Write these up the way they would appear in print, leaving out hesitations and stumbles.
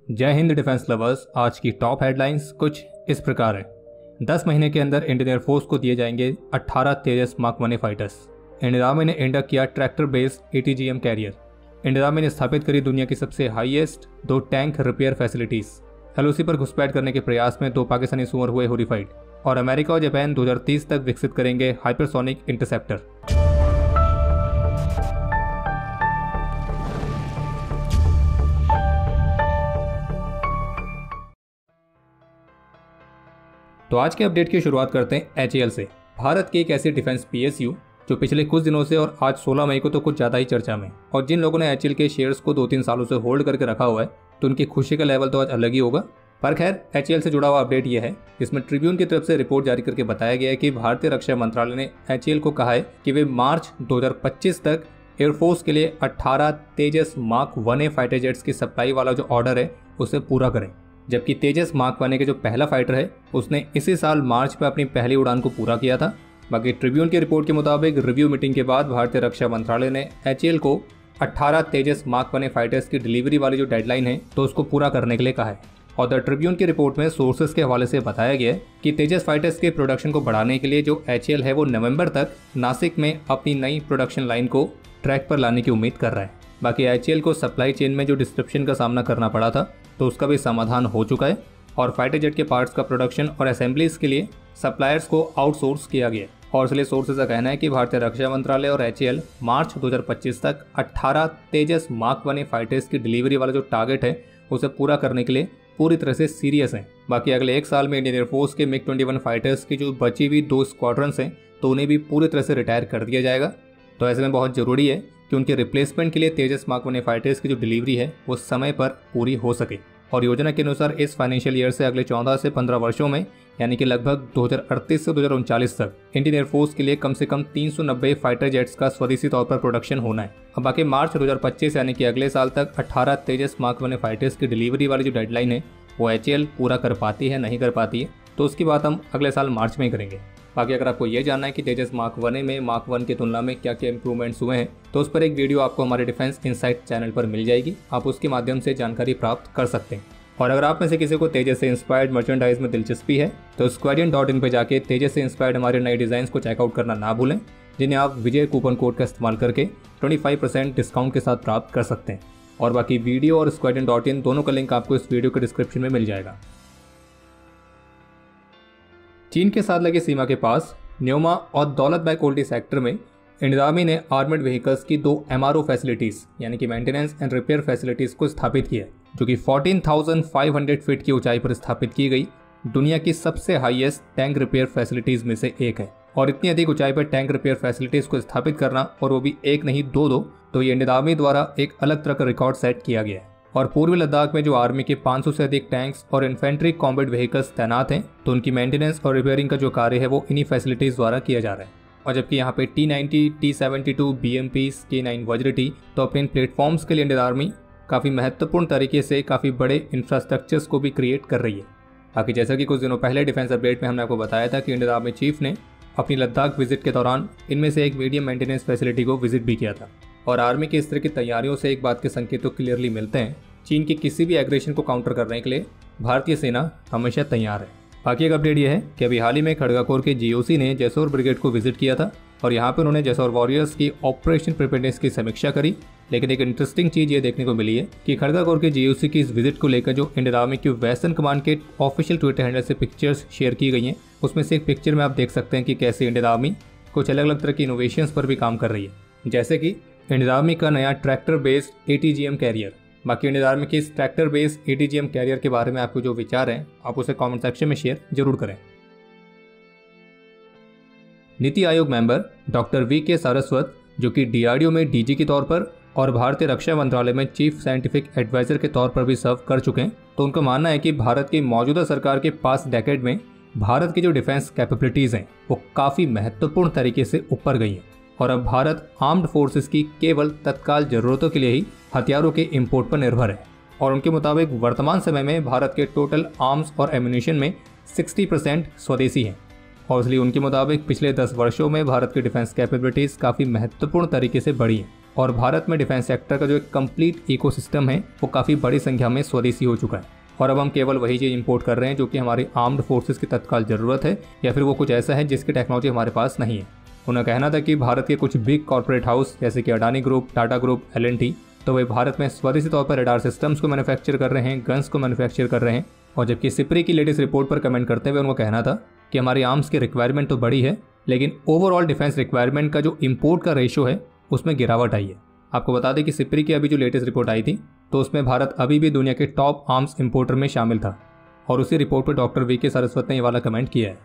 जय Hind defence lovers. आज की टॉप हेडलाइंस कुछ इस प्रकार है। 10 महीने के अंदर इंडियन एयरफोर्स को दिए जाएंगे 18 Tejas mark 1 fighters. Indian army ने इंडक्ट किया tractor based ATGM carrier. Indian army ने स्थापित करी दुनिया की सबसे highest 2 tank repair facilities. LOC पर घुसपैठ करने के प्रयास में 2 पाकिस्तानी सुअर हुए हॉरिफाइड। और अमेरिका और जापान 2030 तक विकसित करेंगे हाइपरसोनिक इंटरसेप्टर। तो आज के अपडेट की शुरुआत करते हैं HAL से। भारत की एक ऐसी डिफेंस PSU जो पिछले कुछ दिनों से और आज 16 मई को तो कुछ ज़्यादा ही चर्चा में, और जिन लोगों ने HAL के शेयर्स को 2-3 सालों से होल्ड करके रखा हुआ है तो उनकी खुशी का लेवल तो आज अलग ही होगा। पर खैर, HAL से जुड़ा हुआ अपडेट यह है, इसमें ट्रिब्यून की तरफ से रिपोर्ट जारी करके बताया गया है कि भारतीय रक्षा मंत्रालय ने HAL को कहा है कि वे मार्च 2025 तक एयरफोर्स के लिए 18 Tejas mark 1A fighter jets की सप्लाई वाला जो ऑर्डर है उसे पूरा करें। जबकि तेजस मार्क 1A के जो पहला फाइटर है उसने इसी साल मार्च में अपनी पहली उड़ान को पूरा किया था। बाकी ट्रिब्यून की रिपोर्ट के मुताबिक रिव्यू मीटिंग के बाद भारतीय रक्षा मंत्रालय ने HAL को 18 तेजस मार्क 1A फाइटर्स की डिलीवरी वाली जो डेडलाइन है तो उसको पूरा करने के लिए कहा है। और द ट्रिब्यून की रिपोर्ट में सोर्सेज के हवाले से बताया गया है कि तेजस फाइटर्स के प्रोडक्शन को बढ़ाने के लिए जो HAL है वो नवंबर तक नासिक में अपनी नई प्रोडक्शन लाइन को ट्रैक पर लाने की उम्मीद कर रहा है। बाकी HAL को सप्लाई चेन में जो डिस्ट्रप्शन का सामना करना पड़ा था तो उसका भी समाधान हो चुका है, और फाइटर जेट के पार्ट्स का प्रोडक्शन और असेंबलीज के लिए सप्लायर्स को आउटसोर्स किया गया। और इसलिए सोर्सेज का कहना है कि भारतीय रक्षा मंत्रालय और HAL मार्च 2025 तक 18 तेजस मार्क 1A फाइटर्स की डिलीवरी वाला जो टारगेट है उसे पूरा करने के लिए पूरी तरह से सीरियस हैं। बाकी अगले 1 साल में इंडियन एयरफोर्स के MiG-21 फाइटर्स की जो बची हुई 2 स्क्वाड्रंस हैं तो उन्हें भी पूरी तरह से रिटायर कर दिया जाएगा। तो ऐसे में बहुत ज़रूरी है कि उनके रिप्लेसमेंट के लिए तेजस मार्क 1A फाइटर्स की जो डिलीवरी है वो समय पर पूरी हो सके। और योजना के अनुसार इस फाइनेंशियल ईयर से अगले 14 से 15 वर्षों में, यानी कि लगभग 2038 से 2039 तक इंडियन एयरफोर्स के लिए कम से कम 390 फाइटर जेट्स का स्वदेशी तौर पर प्रोडक्शन होना है। अब बाकी मार्च 2025 यानी कि अगले साल तक 18 तेजस मार्क 1A फाइटर्स की डिलीवरी वाली जो डेडलाइन है वो HAL पूरा कर पाती है नहीं कर पाती है तो उसकी बात हम अगले साल मार्च में ही करेंगे। बाकी अगर आपको ये जानना है कि तेजस मार्क 1A में मार्क 1 की तुलना में क्या क्या इंप्रूवमेंट्स हुए हैं तो उस पर एक वीडियो आपको हमारे डिफेंस इनसाइट चैनल पर मिल जाएगी। आप उसके माध्यम से जानकारी प्राप्त कर सकते हैं। और अगर आप में से किसी को तेजस से इंस्पायर्ड मर्चेंडाइज में दिलचस्पी है तो squadron.in पर जाके तेजस से इंस्पायर्ड हमारे नए डिज़ाइंस को चेकआउट करना ना भूलें, जिन्हें आप विजय कूपन कोड का इस्तेमाल करके 25% डिस्काउंट के साथ प्राप्त कर सकते हैं। और बाकी वीडियो और squadron.in दोनों का लिंक आपको इस वीडियो के डिस्क्रिप्शन में मिल जाएगा। चीन के साथ लगी सीमा के पास न्योमा और दौलत बेग ओल्डी सेक्टर में इंडियन आर्मी ने आर्मर्ड व्हीकल्स की 2 MRO फैसिलिटीज़ यानी कि मेंटेनेंस एंड रिपेयर फैसिलिटीज़ को स्थापित किया, जो कि 14,500 फीट की ऊंचाई पर स्थापित की गई दुनिया की सबसे हाईएस्ट टैंक रिपेयर फैसिलिटीज़ में से एक है। और इतनी अधिक ऊंचाई पर टैंक रिपेयर फैसिलिटीज़ को स्थापित करना, और वो भी एक नहीं 2, तो ये इंडियन आर्मी द्वारा एक अलग तरह का रिकॉर्ड सेट किया गया है। और पूर्वी लद्दाख में जो आर्मी के 500 से अधिक टैंक्स और इन्फेंट्री कॉम्बैट व्हीकल्स तैनात हैं तो उनकी मेंटेनेंस और रिपेयरिंग का जो कार्य है वो इन्हीं फैसिलिटीज़ द्वारा किया जा रहा है। और जबकि यहाँ पे T-90, T-72, BMPs, K9 वज्र-T तो अपने प्लेटफॉर्म्स के लिए इंडियन आर्मी काफ़ी महत्वपूर्ण तरीके से काफ़ी बड़े इंफ्रास्ट्रक्चर्स को भी क्रिएट कर रही है। बाकी जैसा कि कुछ दिनों पहले डिफेंस अपडेट में हमने आपको बताया था कि इंडियन आर्मी चीफ ने अपनी लद्दाख विजिट के दौरान इनमें से एक मीडियम मेंटेनेंस फैसिलिटी को विजिट भी किया था। और आर्मी की इस तरह की तैयारियों से एक बात के संकेत तो क्लियरली मिलते हैं, चीन की किसी भी एग्रेशन को काउंटर करने के लिए भारतीय सेना हमेशा तैयार है। बाकी एक अपडेट यह है कि अभी हाल ही में खड़गा कोर के GOC ने जैसोर ब्रिगेड को विजिट किया था और यहाँ पर उन्होंने जैसोर वॉरियर्स की ऑपरेशन प्रिपेयरनेस की समीक्षा करी। लेकिन एक इंटरेस्टिंग चीज़ ये देखने को मिली है कि खड़गा कोर के GOC की इस विजिट को लेकर जो इंडियन आर्मी की वेस्टर्न कमांड के ऑफिशियल ट्विटर हैंडल से पिक्चर्स शेयर की गई हैं, उसमें से एक पिक्चर में आप देख सकते हैं कि कैसे इंडियन आर्मी कुछ अलग अलग तरह की इनोवेशंस पर भी काम कर रही है, जैसे कि इंडियन आर्मी का नया ट्रैक्टर बेस्ड ATGM कैरियर। बाकी इंडियन आर्मी की इस ट्रैक्टर बेस्ड ATGM कैरियर के बारे में आपको जो विचार हैं आप उसे कमेंट सेक्शन में शेयर जरूर करें। NITI Aayog member doctor VK Saraswat, जो कि DRDO में DG के तौर पर और भारतीय रक्षा मंत्रालय में चीफ साइंटिफिक एडवाइजर के तौर पर भी सर्व कर चुके हैं, तो उनका मानना है कि भारत की मौजूदा सरकार के पास डेकेड में भारत की जो डिफेंस कैपेबिलिटीज़ हैं वो काफ़ी महत्वपूर्ण तरीके से ऊपर गई हैं और अब भारत आर्म्ड फोर्सेस की केवल तत्काल ज़रूरतों के लिए ही हथियारों के इंपोर्ट पर निर्भर है। और उनके मुताबिक वर्तमान समय में भारत के टोटल आर्म्स और एम्यूनिशन में 60% स्वदेशी हैं। और इसलिए उनके मुताबिक पिछले 10 वर्षों में भारत की डिफेंस कैपेबिलिटीज़ काफ़ी महत्वपूर्ण तरीके से बढ़ी हैं और भारत में डिफेंस सेक्टर का जो एक कंप्लीट इकोसिस्टम है वो काफ़ी बड़ी संख्या में स्वदेशी हो चुका है और अब हम केवल वही चीज़ इंपोर्ट कर रहे हैं जो कि हमारी आर्म्ड फोर्सेस की तत्काल ज़रूरत है या फिर वो कुछ ऐसा है जिसकी टेक्नोलॉजी हमारे पास नहीं है। उन्हें कहना था कि भारत के कुछ बिग कॉर्पोरेट हाउस जैसे कि Adani group, Tata group, L&T, तो वे भारत में स्वदेशी तौर पर रडार सिस्टम्स को मैन्युफैक्चर कर रहे हैं, गन्स को मैन्युफैक्चर कर रहे हैं। और जबकि सिप्री की लेटेस्ट रिपोर्ट पर कमेंट करते हुए उनको कहना था कि हमारी आर्म्स की रिक्वायरमेंट तो बड़ी है लेकिन ओवरऑल डिफेंस रिक्वायरमेंट का जो इम्पोर्ट का रेशो है उसमें गिरावट आई है। आपको बता दें कि सिप्री की अभी जो लेटेस्ट रिपोर्ट आई थी तो उसमें भारत अभी भी दुनिया के टॉप आर्म्स इंपोर्टर में शामिल था और उसी रिपोर्ट पर डॉक्टर VK सारस्वत ने ये वाला कमेंट किया है।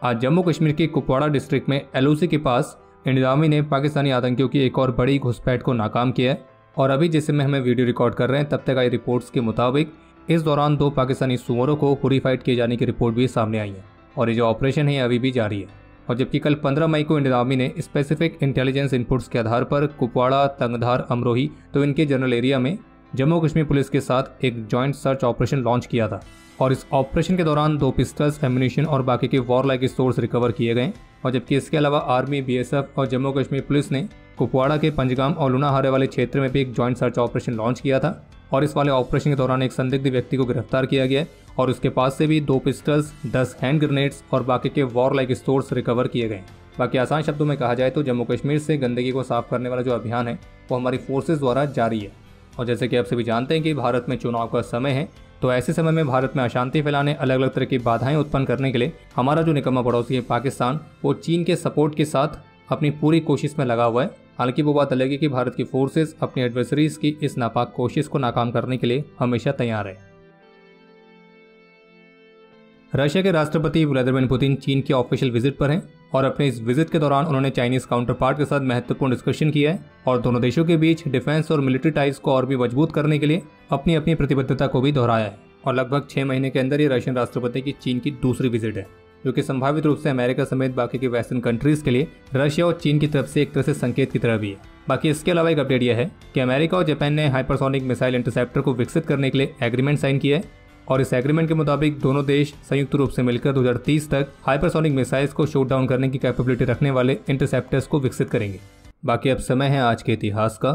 आज जम्मू कश्मीर के कुपवाड़ा डिस्ट्रिक्ट में LOC के पास इंडियन आर्मी ने पाकिस्तानी आतंकियों की एक और बड़ी घुसपैठ को नाकाम किया है और अभी जिस समय हमें वीडियो रिकॉर्ड कर रहे हैं तब तक आई रिपोर्ट्स के मुताबिक इस दौरान 2 पाकिस्तानी सुअरों को हुरीफाइड किए जाने की रिपोर्ट भी सामने आई है और ये जो ऑपरेशन है अभी भी जारी है। और जबकि कल 15 मई को इंडियन आर्मी ने स्पेसिफिक इंटेलिजेंस इनपुट्स के आधार पर कुपवाड़ा, तंगधार, अमरोही तो इनके जनरल एरिया में जम्मू कश्मीर पुलिस के साथ एक जॉइंट सर्च ऑपरेशन लॉन्च किया था और इस ऑपरेशन के दौरान 2 पिस्टल्स, एम्यूनिशन और बाकी के वॉर लाइक सोर्स रिकवर किए गए। और जबकि इसके अलावा आर्मी, BSF और जम्मू कश्मीर पुलिस ने कुपवाड़ा के पंजगाम और लूनाहारे वाले क्षेत्र में भी एक जॉइंट सर्च ऑपरेशन लॉन्च किया था और इस वाले ऑपरेशन के दौरान एक संदिग्ध व्यक्ति को गिरफ्तार किया गया और उसके पास से भी 2 पिस्टल्स, 10 हैंड ग्रेनेड्स और बाकी के वॉर लाइक सोर्स रिकवर किए गए। बाकी आसान शब्दों में कहा जाए तो जम्मू कश्मीर से गंदगी को साफ करने वाला जो अभियान है वो हमारी फोर्सेस द्वारा जारी है। और जैसे कि आप सभी जानते हैं कि भारत में चुनाव का समय है तो ऐसे समय में भारत में अशांति फैलाने, अलग अलग तरह की बाधाएं उत्पन्न करने के लिए हमारा जो निकम्मा पड़ोसी है पाकिस्तान, वो चीन के सपोर्ट के साथ अपनी पूरी कोशिश में लगा हुआ है। हालांकि वो बात अलग है कि भारत की फोर्सेस अपनी एडवर्सरीज की इस नापाक कोशिश को नाकाम करने के लिए हमेशा तैयार है। रशिया के राष्ट्रपति व्लादिमीर पुतिन चीन के ऑफिशियल विजिट पर हैं और अपने इस विजिट के दौरान उन्होंने चाइनीज काउंटर पार्ट के साथ महत्वपूर्ण डिस्कशन किया है और दोनों देशों के बीच डिफेंस और मिलिट्री टाइज को और भी मजबूत करने के लिए अपनी अपनी प्रतिबद्धता को भी दोहराया है। और लगभग 6 महीने के अंदर ये रशियन राष्ट्रपति की चीन की दूसरी विजिट है जो कि संभावित रूप से अमेरिका समेत बाकी के वेस्टर्न कंट्रीज के लिए रशिया और चीन की तरफ से एक तरह से संकेत की तरह भी है। बाकी इसके अलावा एक अपडेट यह है कि अमेरिका और जापान ने हाइपरसोनिक मिसाइल इंटरसेप्टर को विकसित करने के लिए एग्रीमेंट साइन किया है और इस एग्रीमेंट के मुताबिक दोनों देश संयुक्त रूप से मिलकर 2030 तक हाइपरसोनिक मिसाइल्स को शूट डाउन करने की कैपेबिलिटी रखने वाले इंटरसेप्टर्स को विकसित करेंगे। बाकी अब समय है आज के इतिहास का।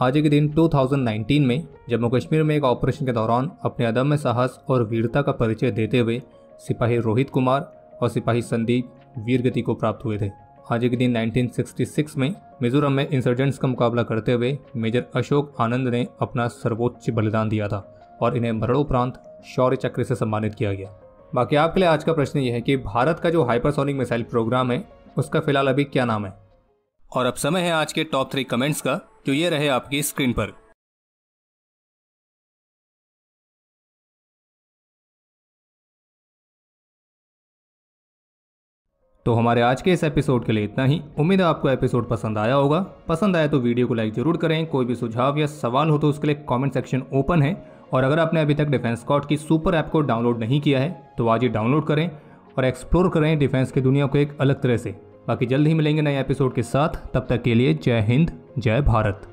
आज के दिन 2019 में जम्मू कश्मीर में एक ऑपरेशन के दौरान अपने अदम्य साहस और वीरता का परिचय देते हुए सिपाही रोहित कुमार और सिपाही संदीप वीरगति को प्राप्त हुए थे। आज के दिन 1966 में मिजोरम में इंसर्जेंट्स का मुकाबला करते हुए मेजर अशोक आनंद ने अपना सर्वोच्च बलिदान दिया था और इन्हें मरणोपरांत शौर्य चक्र से सम्मानित किया गया। बाकी आपके लिए आज का प्रश्न यह है कि भारत का जो हाइपरसोनिक मिसाइल प्रोग्राम है उसका फिलहाल अभी क्या नाम है। और अब समय है आज के टॉप 3 कमेंट्स का जो ये रहे आपकी स्क्रीन पर। तो हमारे आज के इस एपिसोड के लिए इतना ही। उम्मीद है आपको एपिसोड पसंद आया होगा। पसंद आया तो वीडियो को लाइक जरूर करें। कोई भी सुझाव या सवाल हो तो उसके लिए कमेंट सेक्शन ओपन है और अगर आपने अभी तक डिफेंस स्कॉट की सुपर ऐप को डाउनलोड नहीं किया है तो आज ही डाउनलोड करें और एक्सप्लोर करें डिफेंस की दुनिया को एक अलग तरह से। बाकी जल्द ही मिलेंगे नए एपिसोड के साथ। तब तक के लिए जय हिंद, जय भारत।